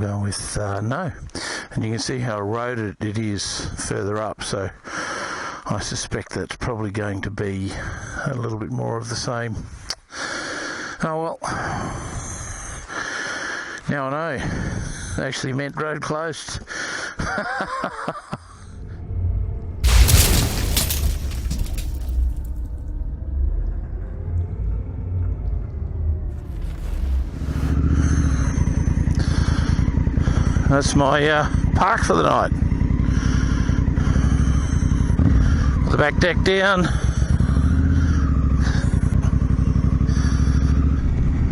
I'm going with no. And you can see how eroded it is further up, so I suspect that's probably going to be a little bit more of the same. Oh well, now I know. It actually meant road closed. That's my park for the night. The back deck down.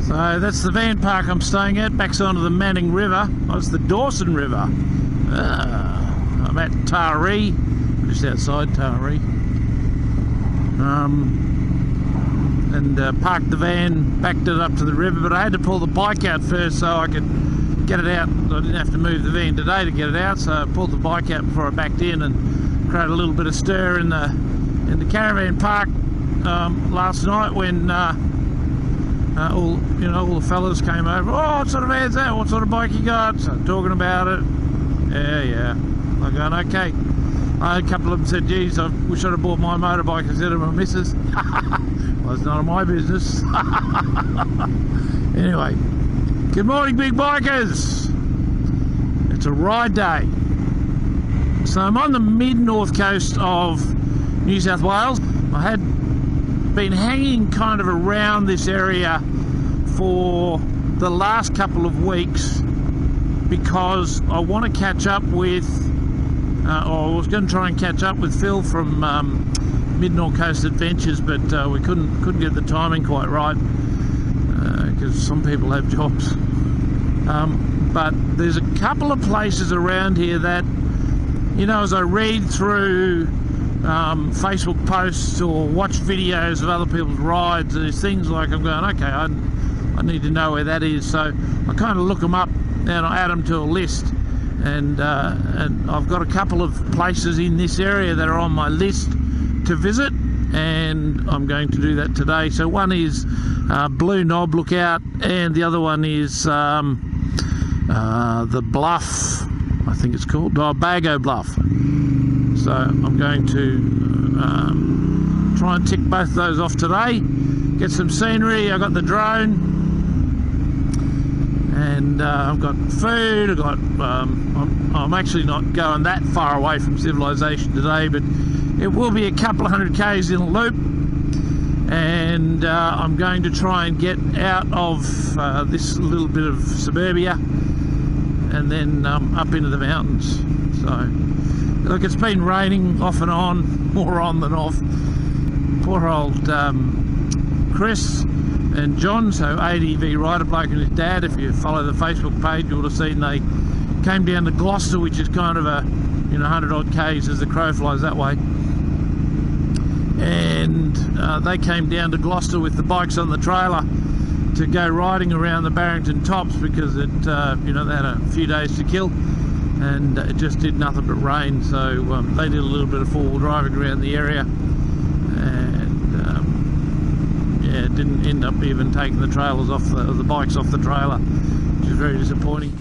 So that's the van park I'm staying at. Backs onto the Manning River. Oh, it's the Dawson River. I'm at Taree, just outside Taree. And parked the van, backed it up to the river, but I had to pull the bike out first so I could get it out. I didn't have to move the van today to get it out, so I pulled the bike out before I backed in and created a little bit of stir in the caravan park last night when all the fellas came over. Oh, what sort of van's that? What sort of bike you got? So talking about it. Yeah. I'm going, okay. A couple of them said, geez, I wish I'd have bought my motorbike instead of my missus. Well, it's none of my business. Anyway, good morning, big bikers. It's a ride day. So I'm on the mid-north coast of New South Wales. I had been hanging kind of around this area for the last couple of weeks because I want to catch up with, or I was going to try and catch up with Phil from Mid-North Coast Adventures, but we couldn't get the timing quite right because some people have jobs. But there's a couple of places around here that, as I read through Facebook posts or watch videos of other people's rides, there's things like I'm going, okay, I need to know where that is. So I kind of look them up and I add them to a list. And I've got a couple of places in this area that are on my list to visit, and I'm going to do that today. So one is Blue Knob Lookout, and the other one is the Bluff, I think it's called, Bago Bluff. So I'm going to try and tick both of those off today, get some scenery. I've got the drone, and I've got food. I'm actually not going that far away from civilization today, but it will be a couple of 100 k's in a loop, and I'm going to try and get out of this little bit of suburbia and then up into the mountains. So look, it's been raining off and on, more on than off. Poor old Chris and John, so ADV Rider Bloke and his dad, if you follow the Facebook page, you would have seen they came down to Gloucester, which is kind of a 100 odd k's as the crow flies that way, and they came down to Gloucester with the bikes on the trailer to go riding around the Barrington Tops because they had a few days to kill, and it just did nothing but rain. So they did a little bit of four-wheel driving around the area, and didn't end up even taking the trailers off the bikes off the trailer, which is very disappointing.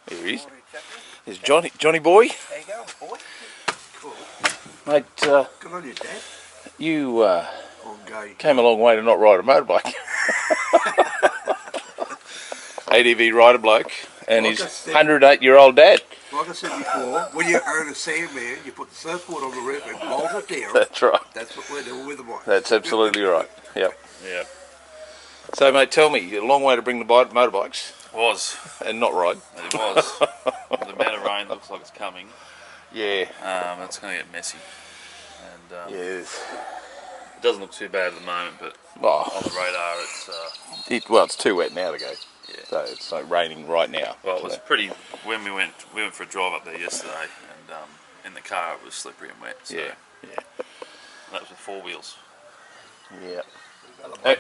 Here he is. There's Johnny boy. There you go, boy. Cool. Mate, Good on you, Dad. You came a long way to not ride a motorbike. ADV Rider Bloke and his 108-year-old dad. Like I said before, when you own a Sandman, you put the surfboard on the roof and bolt it down. That's right. That's what we're doing with the bike. That's absolutely right. Yep. Yeah. So, mate, tell me, a long way to bring the motorbikes. Was. And not ride. It was. The amount of rain looks like it's coming. Yeah. It's going to get messy. And yes. It doesn't look too bad at the moment, but on the radar it's too wet now to go. Yeah. So it's like raining right now. Well, it was pretty. When we went for a drive up there yesterday, and in the car it was slippery and wet. So yeah. That was with four wheels. Yeah.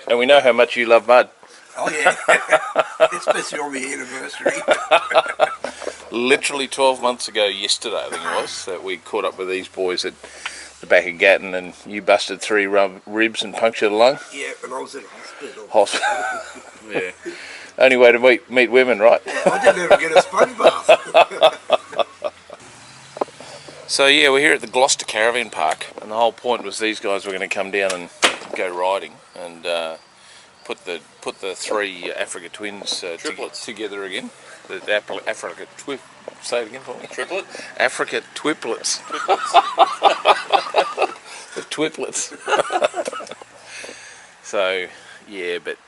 And we know how much you love mud. Oh yeah, especially on the anniversary. Literally 12 months ago yesterday, I think it was, that we caught up with these boys at the back of Gatton, and you busted 3 ribs and punctured a lung. Yeah, and I was in hospital. Yeah. Only way to meet women, right? I didn't even get a sponge bath. So yeah, we're here at the Gloucester Caravan Park, and the whole point was these guys were going to come down and go riding and put the 3 Africa twins together again. The Africa say it again for me. Triplet? Africa twiplets. The twiplets. So yeah, but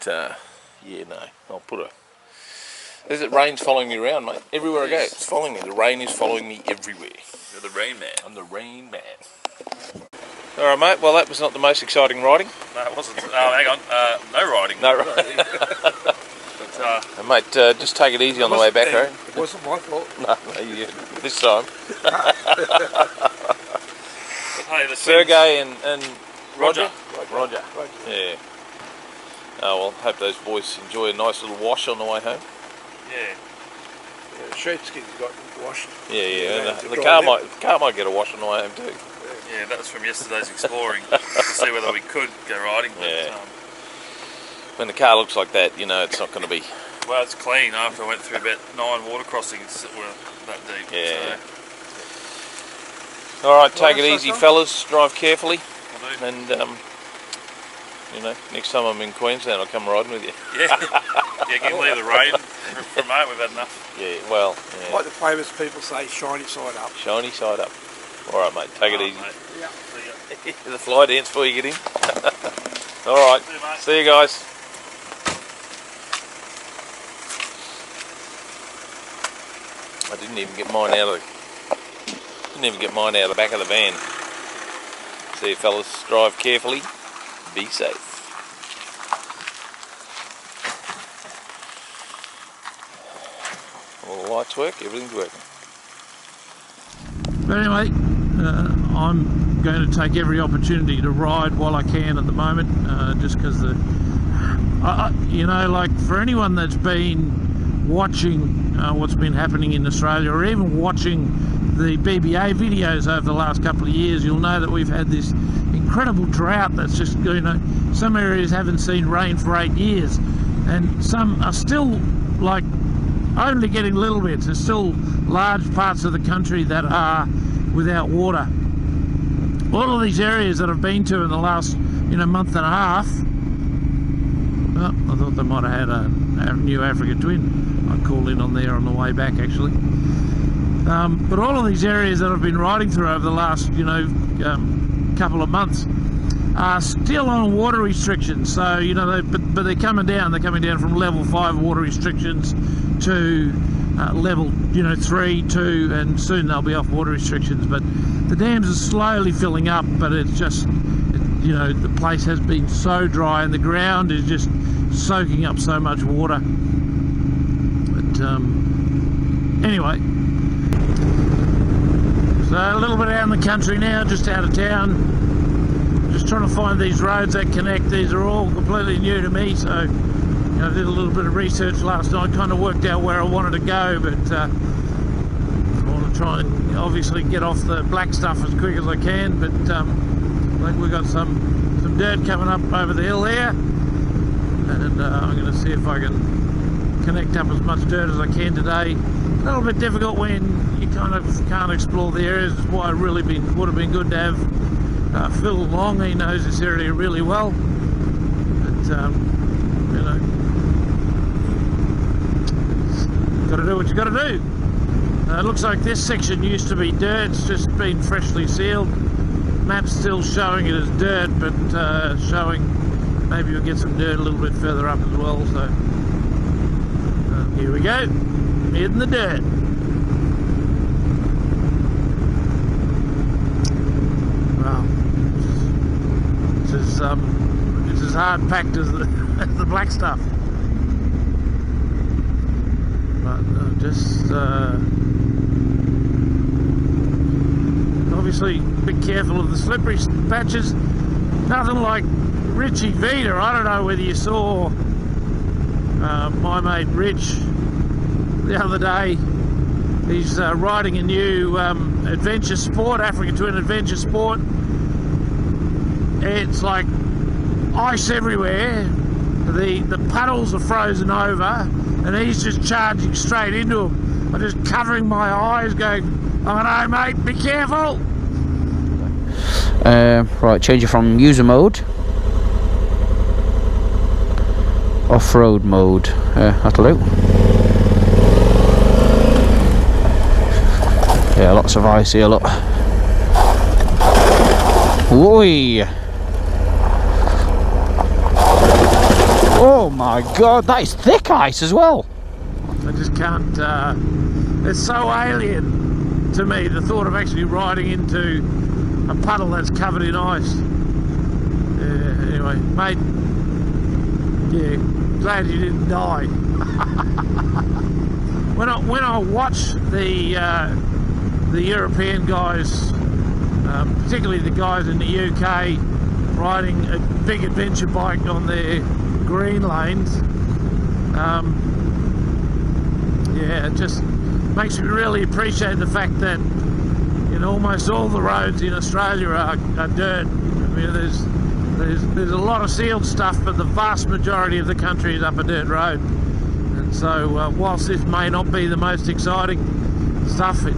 yeah, no, I'll put a. Is it rain's following me around, mate? Everywhere I go, it's following me. The rain is following me everywhere. You're the rain man. I'm the rain man. All right, mate. Well, that was not the most exciting riding. No, it wasn't. Oh, hang on. No riding. No riding. But, And mate, just take it easy on the way back, right? It wasn't my fault. No, this time. hey, the Sergey and Roger. Roger. Yeah. Oh well, hope those boys enjoy a nice little wash on the way home. Yeah. The sheepskins got washed. Yeah. And the car might get a wash on the way home too. Yeah, that was from yesterday's exploring to see whether we could go riding. But, Yeah. When the car looks like that, you know it's not going to be. well, it's clean after I went through about 9 water crossings that were that deep. Yeah. So, All right, take it easy, fellas. Drive carefully, we'll do. and you know, next time I'm in Queensland, I'll come riding with you. Yeah. Yeah, can you leave the rain for a moment? We've had enough. Yeah. Well. Yeah. Like the famous people say, shiny side up. Shiny side up. All right, mate. Take it easy. Mate. Yeah. See ya. The fly dance before you get in. All right. See you, mate. See you guys. I didn't even get mine out of the back of the van. See you fellas, drive carefully, be safe. All the lights work, everything's working. But anyway, I'm going to take every opportunity to ride while I can at the moment, just because you know, like for anyone that's been watching what's been happening in Australia, or even watching the BBA videos over the last couple of years, you'll know that we've had this incredible drought that's just, you know, some areas haven't seen rain for 8 years, and some are still like only getting little bits. There's still large parts of the country that are without water. All of these areas that I've been to in the last, you know, month and a half. Oh, I thought they might have had a new Africa twin. I called in on there on the way back, actually. But all of these areas that I've been riding through over the last, you know, couple of months are still on water restrictions. So, you know, but they're coming down. They're coming down from level 5 water restrictions to level, you know, 3, 2, and soon they'll be off water restrictions. But the dams are slowly filling up, but it's just, you know, the place has been so dry and the ground is just soaking up so much water. But anyway, so a little bit out in the country now, just out of town, just trying to find these roads that connect. These are all completely new to me, so you know, I did a little bit of research last night, kind of worked out where I wanted to go, but I want to try and obviously get off the black stuff as quick as I can. But I think we've got some dirt coming up over the hill there, and I'm going to see if I can connect up as much dirt as I can today. A little bit difficult when you kind of can't explore the areas. That's why it really would have been good to have Phil along. He knows this area really well. But you know, got to do what you got to do. It looks like this section used to be dirt. It's just been freshly sealed. Map's still showing it as dirt, but showing maybe we'll get some dirt a little bit further up as well. So here we go, in the dirt. Wow, it's as hard packed as the black stuff. But just obviously be careful of the slippery patches. Nothing like Richie Vita. I don't know whether you saw my mate Rich the other day. He's riding a new adventure sport, Africa Twin Adventure Sport, it's like ice everywhere. The puddles are frozen over, and he's just charging straight into them. I'm just covering my eyes, going, "Oh no, mate, be careful!" Right, change it from user mode, off-road mode. That'll do. Yeah, lots of ice here, look. Whee! Oh my god, that is thick ice as well. I just can't, it's so alien to me, the thought of actually riding into a puddle that's covered in ice. Yeah, anyway, mate, yeah, glad you didn't die. When I watch the European guys, particularly the guys in the UK riding a big adventure bike on their green lanes, yeah, it just makes me really appreciate the fact that, you know, almost all the roads in Australia are dirt. I mean, there's a lot of sealed stuff, but the vast majority of the country is up a dirt road. And so whilst this may not be the most exciting stuff, it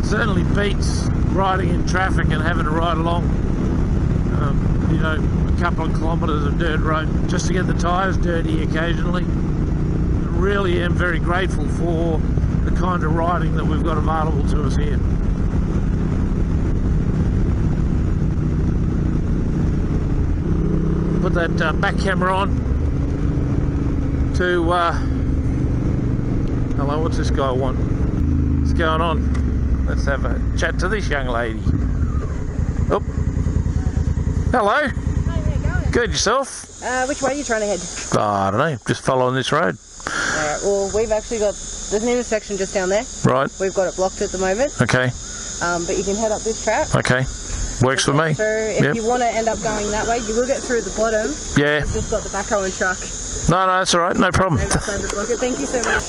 certainly beats riding in traffic and having to ride along, you know, a couple of kilometres of dirt road just to get the tyres dirty occasionally. I really am very grateful for the kind of riding that we've got available to us here. Put that back camera on to hello, what's this guy want? What's going on? Let's have a chat to this young lady. Oh, hello. Hi, how you going? Good, yourself? Which way are you trying to head? I don't know, just following this road. Alright, well, we've actually got, there's an intersection just down there. Right. We've got it blocked at the moment. Okay. But you can head up this track. Okay. Works for me. So if you want to end up going that way, you will get through the bottom. Yeah. It's just got the backhoe and truck. No, that's all right. No problem. Thank you so much.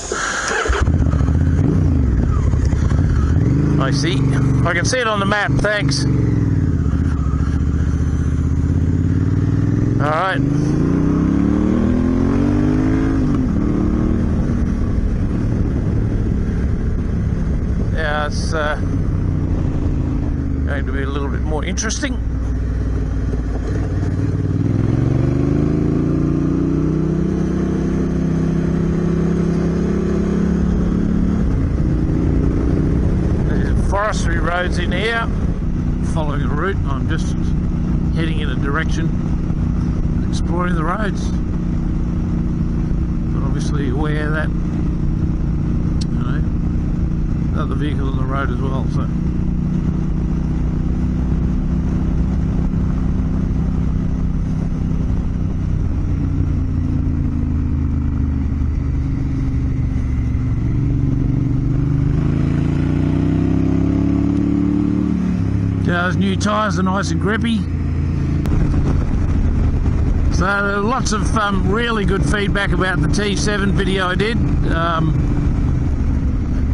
I see. I can see it on the map. Thanks. All right. Yeah, it's going to be a little bit more interesting. There's forestry roads in here. Following a route, I'm just heading in a direction, exploring the roads. But obviously aware that, you know, other vehicles on the road as well, so. Yeah, those new tyres are nice and grippy. So lots of really good feedback about the T7 video I did.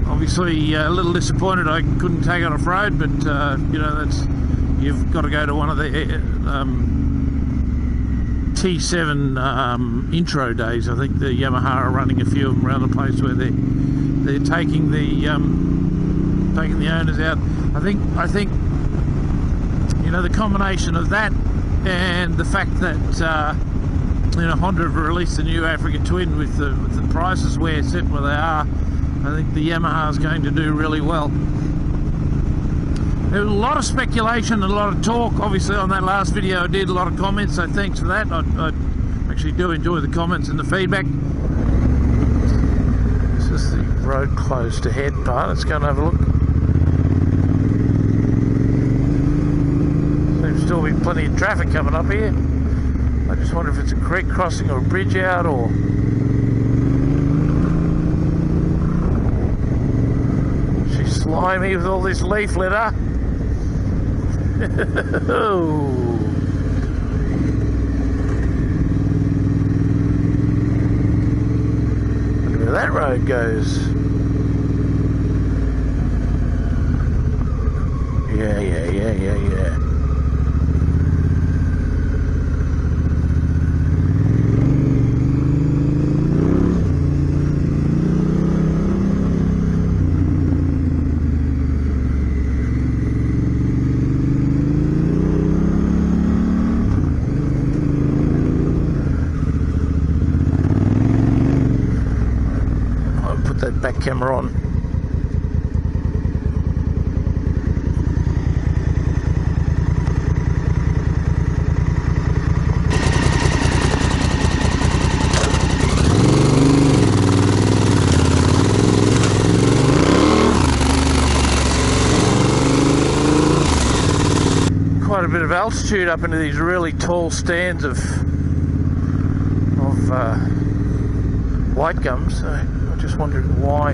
Obviously a little disappointed I couldn't take it off road, but you know, you've got to go to one of the T7 intro days. I think the Yamaha are running a few of them around the place where they're taking the owners out. I think you know, the combination of that and the fact that you know, Honda have released the new Africa Twin with the prices where they are, I think the Yamaha is going to do really well. There was a lot of speculation and a lot of talk, obviously, on that last video I did, a lot of comments, so thanks for that. I actually do enjoy the comments and the feedback. This is the road closed ahead part. Let's go and have a look. There's still be plenty of traffic coming up here. I just wonder if it's a creek crossing or a bridge out, or she's slimy with all this leaf litter. Look at where that road goes. Yeah. put that back camera on. Quite a bit of altitude up into these really tall stands of white gums, so I just wondered why,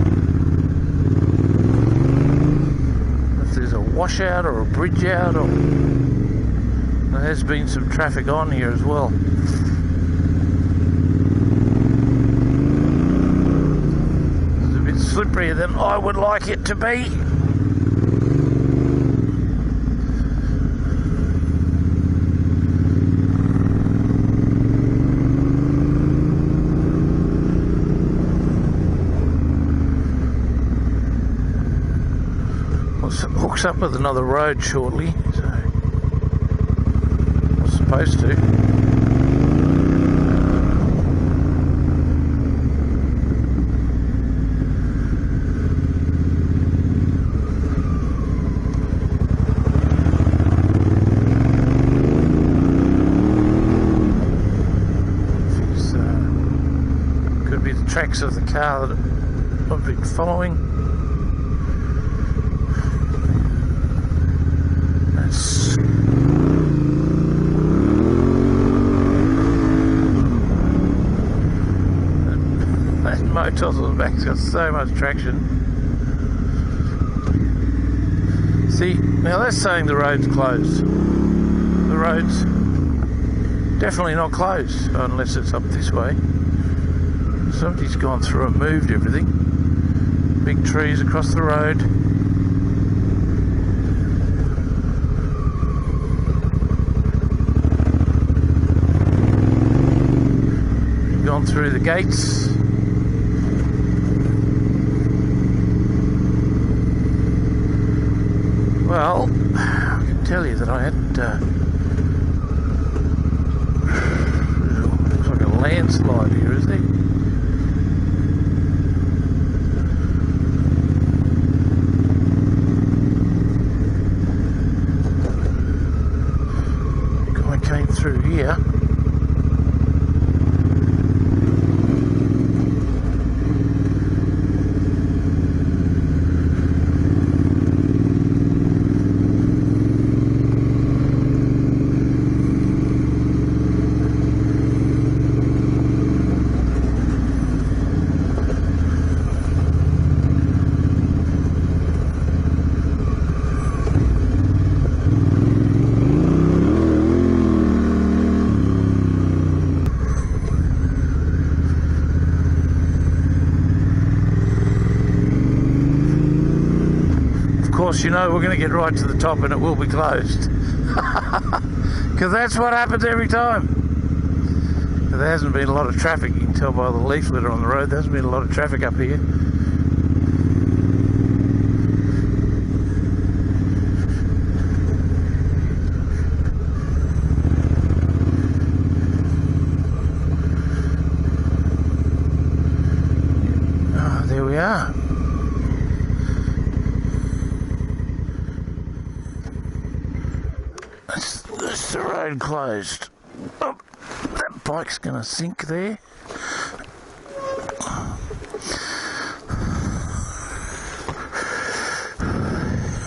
if there's a washout or a bridge out, or there has been some traffic on here as well. It's a bit slipperier than I would like it to be. Hooks up with another road shortly, so I'm supposed to. Could be the tracks of the car that I've been following. That motors on the back's got so much traction. See, now that's saying the road's closed. The road's definitely not closed unless it's up this way. Somebody's gone through and moved everything. Big trees across the road. Gone through the gates. Well, I can tell you that I had looks like a landslide here, isn't it? Guy came through here. You know we're going to get right to the top and it will be closed, because that's what happens every time. There hasn't been a lot of traffic, you can tell by the leaflet on the road. There hasn't been a lot of traffic up here. Oh, there we are. That's the road closed. Oh, that bike's going to sink there.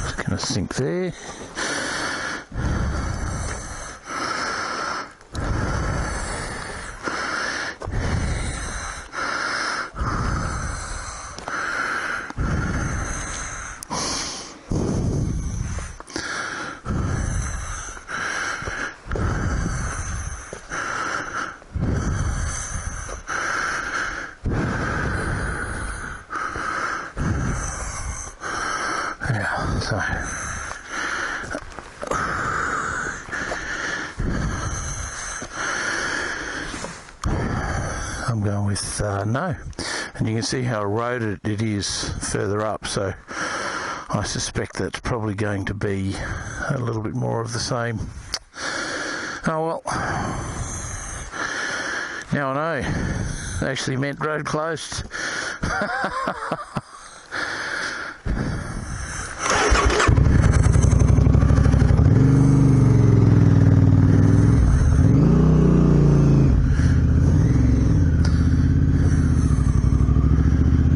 It's going to sink there. So I'm going with no, and you can see how eroded it is further up, so I suspect that's probably going to be a little bit more of the same. Oh well, now I know. It actually meant road closed.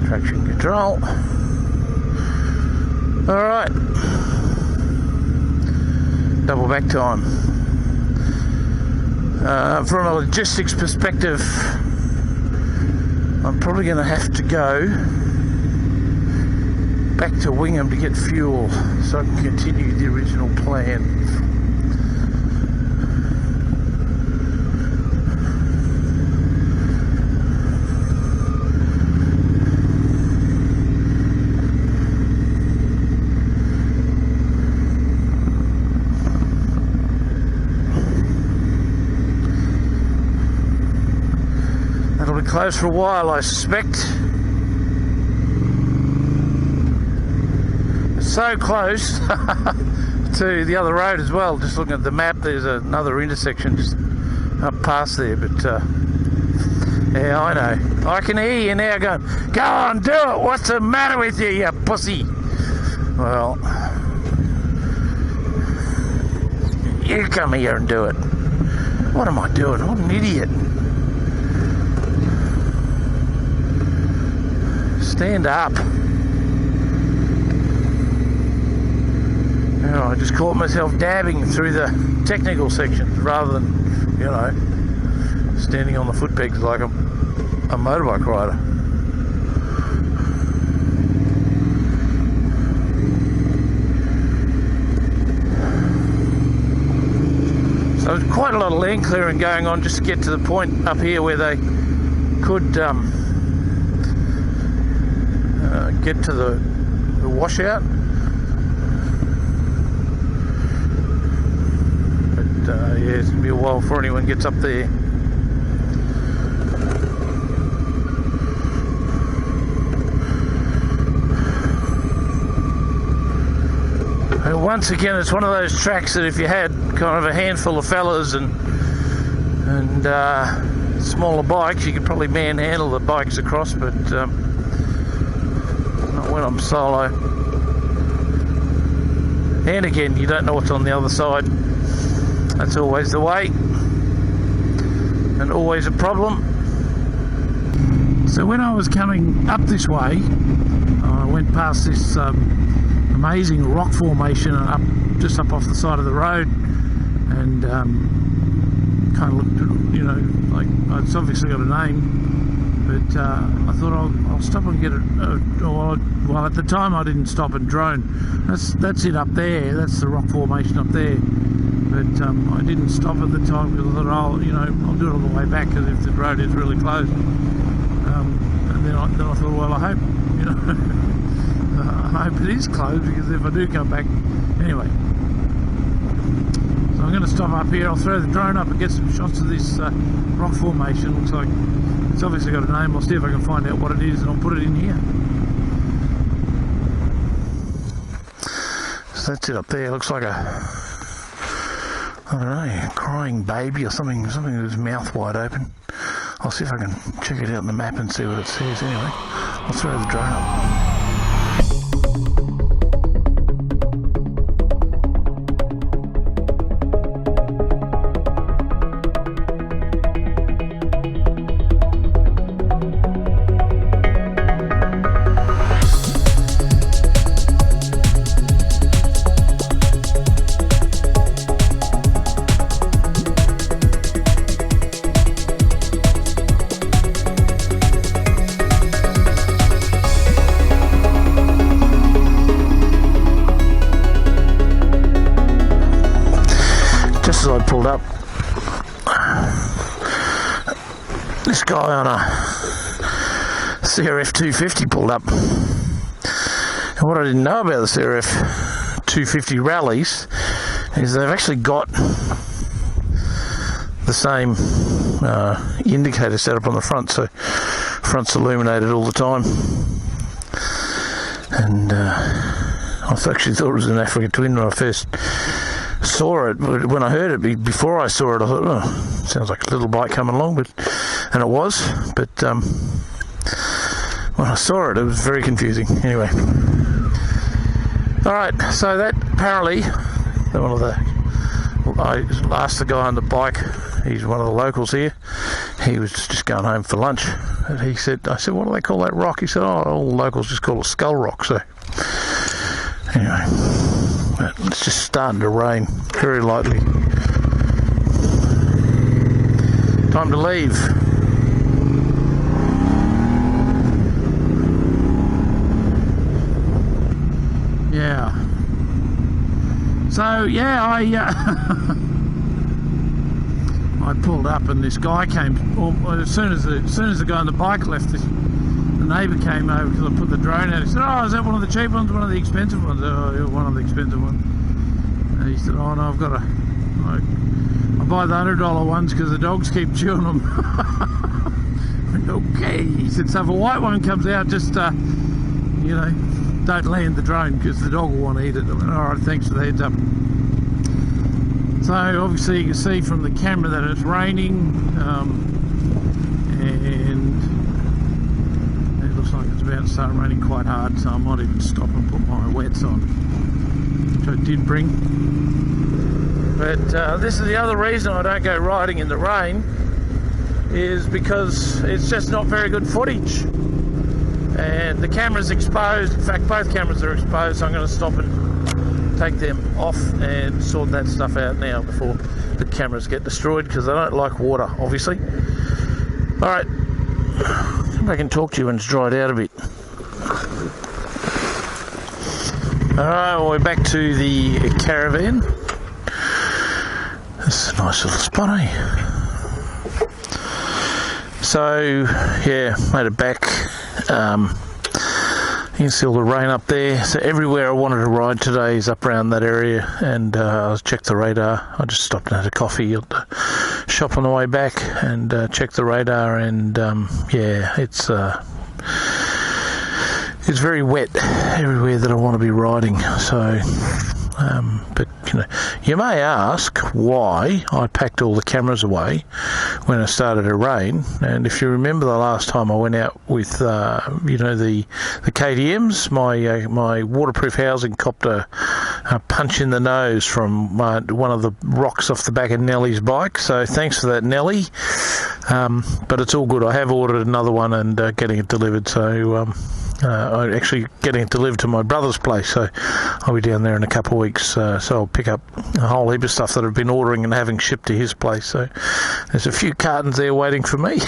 Traction control. Alright. Double back time. From a logistics perspective, I'm probably going to have to go back to Wingham to get fuel so I can continue the original plan. Closed for a while, I suspect. It's so close to the other road as well. Just looking at the map, there's another intersection just up past there. But yeah, I know. I can hear you now going, "Go on, do it. What's the matter with you, you pussy?" Well, you come here and do it. What am I doing? I'm an idiot. Stand up. You know, I just caught myself dabbing through the technical sections rather than, you know, standing on the foot pegs like a motorbike rider. So there's quite a lot of land clearing going on just to get to the point up here where they could get to the washout, but yeah, it's gonna be a while before anyone gets up there. And once again, it's one of those tracks that if you had kind of a handful of fellas and smaller bikes, you could probably manhandle the bikes across, but when I'm solo. And again, you don't know what's on the other side. That's always the way, and always a problem. So when I was coming up this way, I went past this amazing rock formation just up off the side of the road, and kind of looked, you know, like it's obviously got a name. But I thought I'll stop and get it. Well, at the time I didn't stop and drone. That's it up there. That's the rock formation up there. But I didn't stop at the time because I thought, I'll do it on the way back because if the road is really closed. And then I thought, well, I hope, you know, I hope it is closed because if I do come back, anyway. So I'm going to stop up here. I'll throw the drone up and get some shots of this rock formation. Looks like it's obviously got a name. I'll see if I can find out what it is and I'll put it in here. So that's it up there. Looks like I don't know, a crying baby or something with his mouth wide open. I'll see if I can check it out on the map and see what it says anyway. I'll throw the drone up. Pulled up, this guy on a CRF 250 pulled up, and what I didn't know about the CRF 250 rallies is they've actually got the same indicator set up on the front, so front's illuminated all the time. And I actually thought it was an Africa Twin when I first saw it, but when I heard it, before I saw it, I thought, oh, sounds like a little bike coming along, and it was, but when I saw it, it was very confusing. Anyway. Alright, so that apparently, I asked the guy on the bike, he's one of the locals here, he was just going home for lunch, and I said, what do they call that rock? He said, all locals just call it Skull Rock. So anyway, it's just starting to rain very lightly. Time to leave. Yeah. So yeah, I pulled up and this guy came. As soon as the guy on the bike left, the neighbour came over because I put the drone out. He said, "Oh, is that one of the cheap ones? One of the expensive ones?" "Oh, yeah, one of the expensive ones." And he said, "Oh no, I buy the $100 ones because the dogs keep chewing them." Okay. He said, "So if a white one comes out, just don't land the drone because the dog will want to eat it." I went, "Alright, thanks for the heads up." So obviously you can see from the camera that it's raining, and it looks like it's about to start raining quite hard, so I might even stop and put my wets on, which I did bring. But this is the other reason I don't go riding in the rain, is because it's just not very good footage. And the camera's exposed. In fact, both cameras are exposed, so I'm going to stop and take them off and sort that stuff out now before the cameras get destroyed, because I don't like water, obviously. Alright, come back and talk to you when it's dried out a bit. Alright, well, we're back to the caravan. This is a nice little spot, eh? So, yeah, made it back. You can see all the rain up there. So everywhere I wanted to ride today is up around that area, and I checked the radar. I just stopped and had a coffee at the shop on the way back and checked the radar, and yeah, it's very wet everywhere that I want to be riding. So but you may ask why I packed all the cameras away when it started to rain. And if you remember the last time I went out with the KTMs, my waterproof housing copped a punch in the nose from one of the rocks off the back of Nellie's bike. So thanks for that, Nellie. But it's all good. I have ordered another one and getting it delivered. So I'm actually getting it delivered to my brother's place, so I'll be down there in a couple of weeks, so I'll pick up a whole heap of stuff that I've been ordering and having shipped to his place. So there's a few cartons there waiting for me.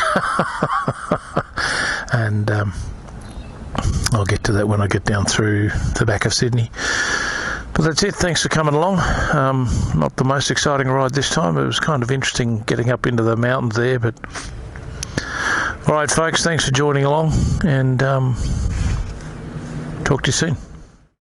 And I'll get to that when I get down through the back of Sydney. But that's it. Thanks for coming along. Not the most exciting ride this time. It was kind of interesting getting up into the mountains there, but all right, folks, thanks for joining along, and talk to you soon.